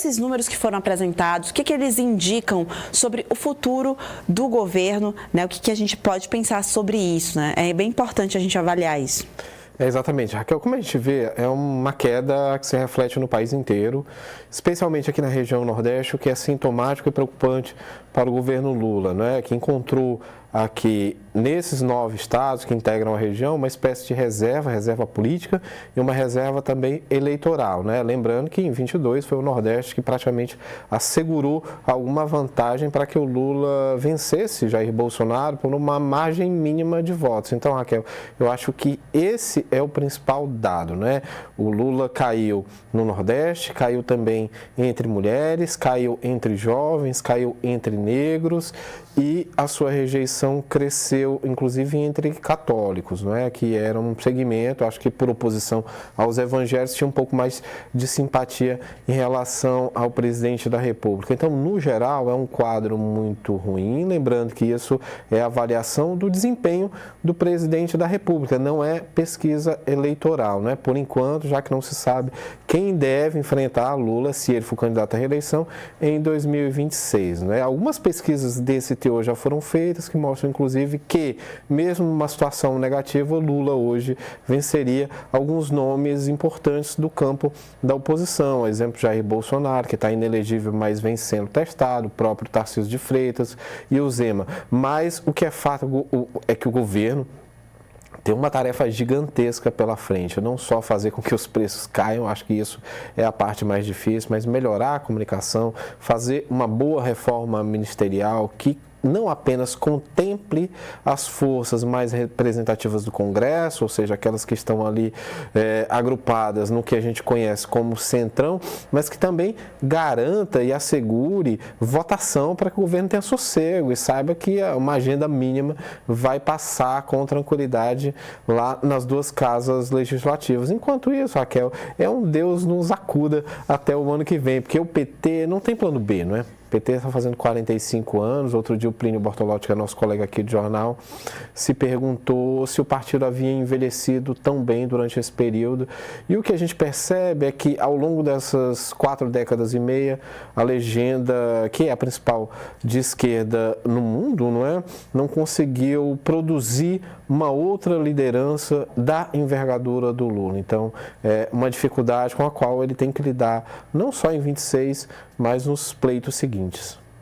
esses números que foram apresentados, o que eles indicam sobre o futuro do governo, né? O que a gente pode pensar sobre isso, né? É bem importante a gente avaliar isso. Exatamente, Raquel, como a gente vê, é uma queda que se reflete no país inteiro, especialmente aqui na região Nordeste, o que é sintomático e preocupante para o governo Lula, né? Que encontrou aqui, nesses 9 estados que integram a região, uma espécie de reserva política e uma reserva também eleitoral, né? Lembrando que em 22 foi o Nordeste que praticamente assegurou alguma vantagem para que o Lula vencesse Jair Bolsonaro por uma margem mínima de votos. Então, Raquel, eu acho que esse é o principal dado, né? O Lula caiu no Nordeste, caiu também entre mulheres, caiu entre jovens, caiu entre negros e a sua rejeição cresceu, inclusive, entre católicos, não é? Que era um segmento, acho que por oposição aos evangélicos, tinha um pouco mais de simpatia em relação ao presidente da República. Então, no geral, é um quadro muito ruim, lembrando que isso é a avaliação do desempenho do presidente da República, não é pesquisa eleitoral, né? Por enquanto, já que não se sabe quem deve enfrentar Lula, se ele for candidato à reeleição, em 2026, né? Algumas pesquisas desse teor já foram feitas, que mostram, inclusive, que, mesmo numa situação negativa, Lula hoje venceria alguns nomes importantes do campo da oposição. Exemplo, Jair Bolsonaro, que está inelegível, mas vem sendo testado, o próprio Tarcísio de Freitas e o Zema. Mas o que é fato é que o governo tem uma tarefa gigantesca pela frente, não só fazer com que os preços caiam, acho que isso é a parte mais difícil, mas melhorar a comunicação, fazer uma boa reforma ministerial que não apenas contemple as forças mais representativas do Congresso, ou seja, aquelas que estão ali agrupadas no que a gente conhece como centrão, mas que também garanta e assegure votação para que o governo tenha sossego e saiba que uma agenda mínima vai passar com tranquilidade lá nas 2 casas legislativas. Enquanto isso, Raquel, é um Deus nos acuda até o ano que vem, porque o PT não tem plano B, não é? O PT está fazendo 45 anos, outro dia o Plínio Bortolotti, que é nosso colega aqui do jornal, se perguntou se o partido havia envelhecido tão bem durante esse período. E o que a gente percebe é que ao longo dessas 4 décadas e meia, a legenda, que é a principal de esquerda no mundo, não conseguiu produzir uma outra liderança da envergadura do Lula. Então, é uma dificuldade com a qual ele tem que lidar, não só em 26, mas nos pleitos seguintes.